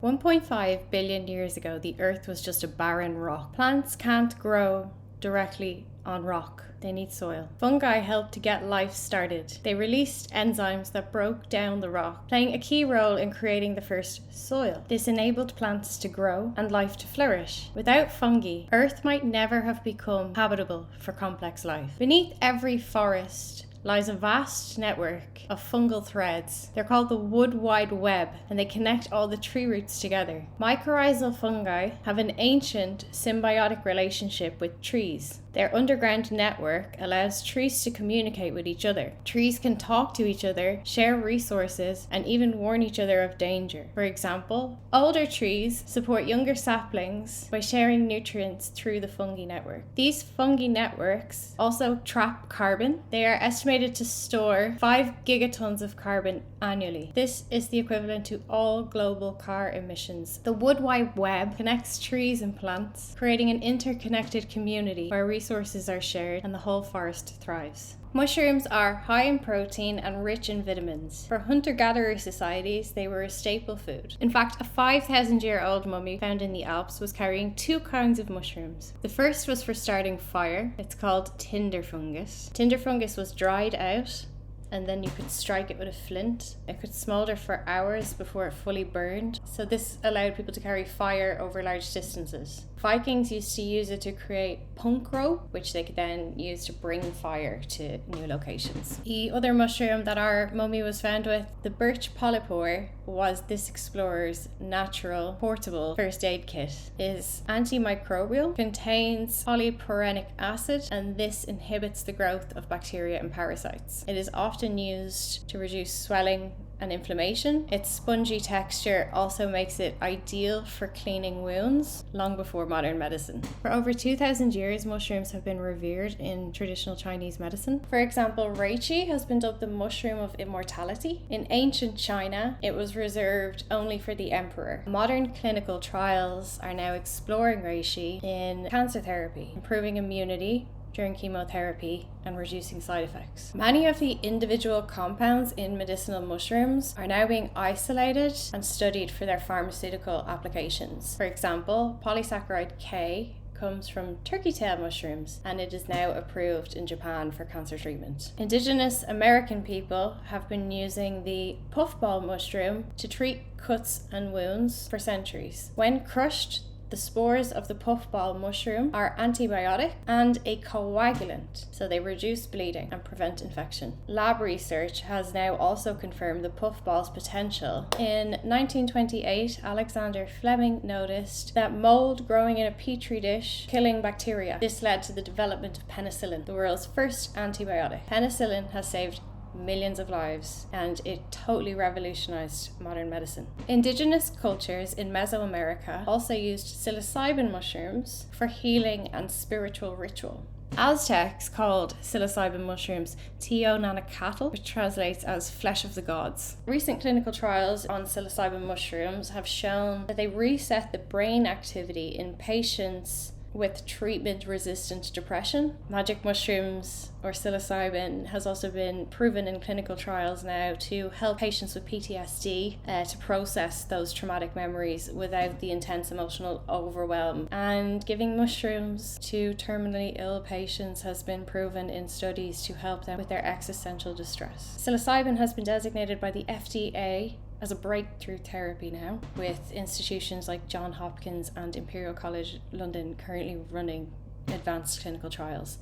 1.5 billion years ago, the Earth was just a barren rock. Plants can't grow directly on rock. They need soil. Fungi helped to get life started. They released enzymes that broke down the rock, playing a key role in creating the first soil. This enabled plants to grow and life to flourish. Without fungi, Earth might never have become habitable for complex life. Beneath every forest lies a vast network of fungal threads. They're called the wood wide web, and they connect all the tree roots together. Mycorrhizal fungi have an ancient symbiotic relationship with trees. Their underground network allows trees to communicate with each other. Trees can talk to each other, share resources, and even warn each other of danger. For example, older trees support younger saplings by sharing nutrients through the fungi network. These fungi networks also trap carbon. They are estimated to store 5 gigatons of carbon annually. This is the equivalent to all global car emissions. The wood wide web connects trees and plants, creating an interconnected community where resources are shared and the whole forest thrives. Mushrooms are high in protein and rich in vitamins. For hunter-gatherer societies, they were a staple food. In fact, a 5,000-year-old mummy found in the Alps was carrying 2 kinds of mushrooms. The first was for starting fire. It's called tinder fungus. Tinder fungus was dried out, and then you could strike it with a flint. It could smolder for hours before it fully burned. So this allowed people to carry fire over large distances. Vikings used to use it to create punk rope, which they could then use to bring fire to new locations. The other mushroom that our mummy was found with, the birch polypore, was this explorer's natural portable first aid kit. It is antimicrobial, contains polyporenic acid, and this inhibits the growth of bacteria and parasites. It is often used to reduce swelling and inflammation. Its spongy texture also makes it ideal for cleaning wounds long before modern medicine. For over 2,000 years, mushrooms have been revered in traditional Chinese medicine. For example, reishi has been dubbed the mushroom of immortality. In ancient China, it was reserved only for the emperor. Modern clinical trials are now exploring reishi in cancer therapy, improving immunity during chemotherapy, and reducing side effects. Many of the individual compounds in medicinal mushrooms are now being isolated and studied for their pharmaceutical applications. For example, polysaccharide K comes from turkey tail mushrooms, and it is now approved in Japan for cancer treatment. Indigenous American people have been using the puffball mushroom to treat cuts and wounds for centuries. When crushed, the spores of the puffball mushroom are antibiotic and a coagulant, so they reduce bleeding and prevent infection. Lab research has now also confirmed the puffball's potential. In 1928, Alexander Fleming noticed that mold growing in a petri dish killing bacteria. This led to the development of penicillin, the world's first antibiotic. Penicillin has saved millions of lives, and it totally revolutionized modern medicine. Indigenous cultures in Mesoamerica also used psilocybin mushrooms for healing and spiritual ritual. Aztecs called psilocybin mushrooms Teonanacatl, which translates as flesh of the gods. Recent clinical trials on psilocybin mushrooms have shown that they reset the brain activity in patients with treatment-resistant depression. Magic mushrooms, or psilocybin, has also been proven in clinical trials now to help patients with PTSD to process those traumatic memories without the intense emotional overwhelm. And giving mushrooms to terminally ill patients has been proven in studies to help them with their existential distress. Psilocybin has been designated by the FDA as a breakthrough therapy now, with institutions like Johns Hopkins and Imperial College London currently running advanced clinical trials.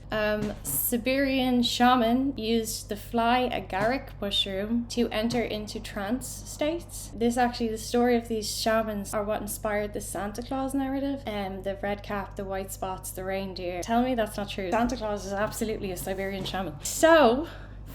Siberian shaman used the fly agaric mushroom to enter into trance states. The story of these shamans are what inspired the Santa Claus narrative. The red cap, the white spots, the reindeer. Tell me that's not true. Santa Claus is absolutely a Siberian shaman. So,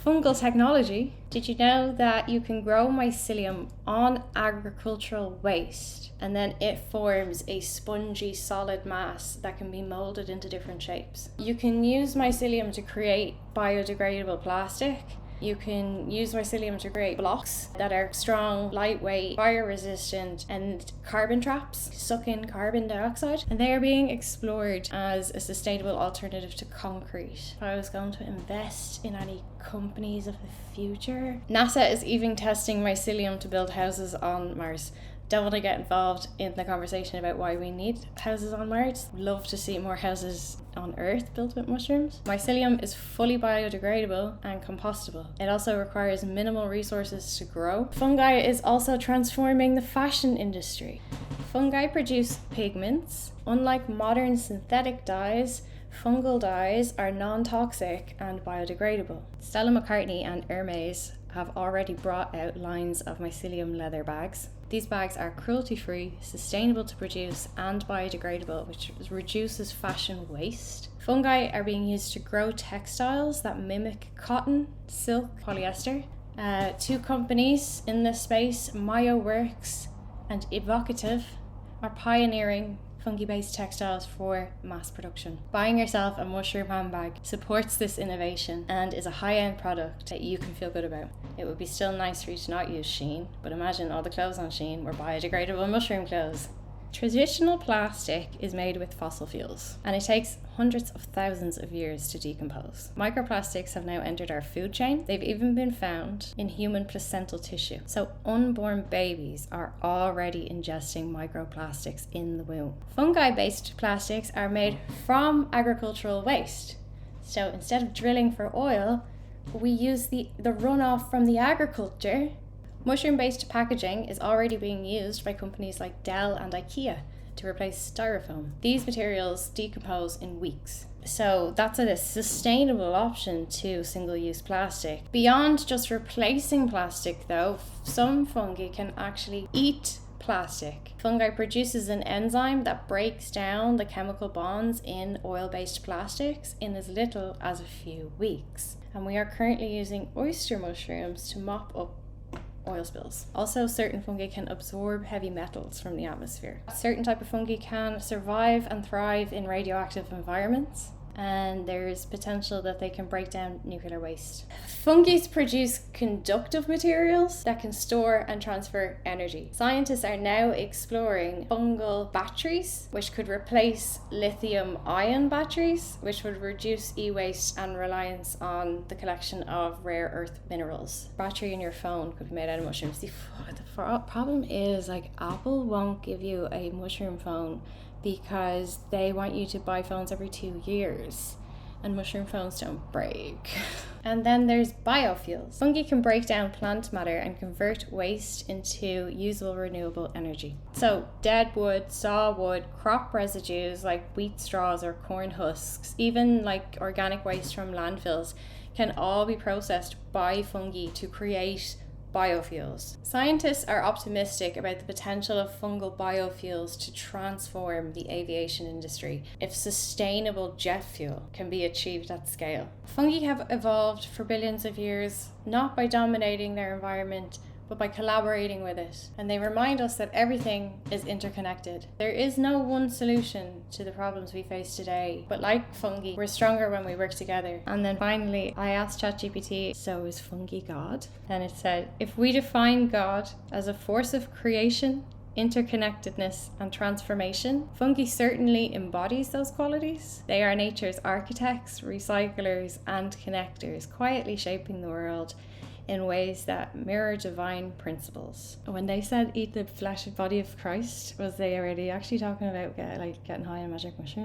fungal technology. Did you know that you can grow mycelium on agricultural waste, and then it forms a spongy solid mass that can be molded into different shapes? You can use mycelium to create biodegradable plastic. You can use mycelium to create blocks that are strong, lightweight, fire resistant, and carbon traps, suck in carbon dioxide. And they are being explored as a sustainable alternative to concrete. If I was going to invest in any companies of the future, NASA is even testing mycelium to build houses on Mars. Don't want to get involved in the conversation about why we need houses on Mars. Love to see more houses on Earth built with mushrooms. Mycelium is fully biodegradable and compostable. It also requires minimal resources to grow. Fungi is also transforming the fashion industry. Fungi produce pigments. Unlike modern synthetic dyes, fungal dyes are non-toxic and biodegradable. Stella McCartney and Hermes have already brought out lines of mycelium leather bags. These bags are cruelty-free, sustainable to produce, and biodegradable, which reduces fashion waste. Fungi are being used to grow textiles that mimic cotton, silk, polyester. Two companies in this space, MyoWorks and Evocative, are pioneering fungi-based textiles for mass production. Buying yourself a mushroom handbag supports this innovation and is a high-end product that you can feel good about. It would be still nice for you to not use Shein, but imagine all the clothes on Shein were biodegradable mushroom clothes. Traditional plastic is made with fossil fuels, and it takes hundreds of thousands of years to decompose. Microplastics have now entered our food chain. They've even been found in human placental tissue. So unborn babies are already ingesting microplastics in the womb. Fungi-based plastics are made from agricultural waste. So instead of drilling for oil, we use the runoff from the agriculture. Mushroom-based packaging is already being used by companies like Dell and IKEA to replace styrofoam. These materials decompose in weeks. So that's a sustainable option to single-use plastic. Beyond just replacing plastic though, some fungi can actually eat plastic. Fungi produces an enzyme that breaks down the chemical bonds in oil-based plastics in as little as a few weeks. And we are currently using oyster mushrooms to mop up oil spills. Also, certain fungi can absorb heavy metals from the atmosphere. A certain type of fungi can survive and thrive in radioactive environments, and there's potential that they can break down nuclear waste. Fungi produce conductive materials that can store and transfer energy. Scientists are now exploring fungal batteries, which could replace lithium-ion batteries, which would reduce e-waste and reliance on the collection of rare earth minerals. Battery in your phone could be made out of mushrooms. The problem is, like, Apple won't give you a mushroom phone because they want you to buy phones every 2 years, and mushroom phones don't break. And then there's biofuels. Fungi can break down plant matter and convert waste into usable renewable energy. So dead wood, saw wood, crop residues like wheat straws or corn husks, even like organic waste from landfills, can all be processed by fungi to create biofuels. Scientists are optimistic about the potential of fungal biofuels to transform the aviation industry if sustainable jet fuel can be achieved at scale. Fungi have evolved for billions of years, not by dominating their environment, but by collaborating with it. And they remind us that everything is interconnected. There is no one solution to the problems we face today, but like fungi, we're stronger when we work together. And then finally, I asked ChatGPT, so is fungi God? And it said, if we define God as a force of creation, interconnectedness and transformation, fungi certainly embodies those qualities. They are nature's architects, recyclers and connectors, quietly shaping the world in ways that mirror divine principles. When they said eat the flesh and body of Christ, was they already actually talking about getting high on magic mushrooms?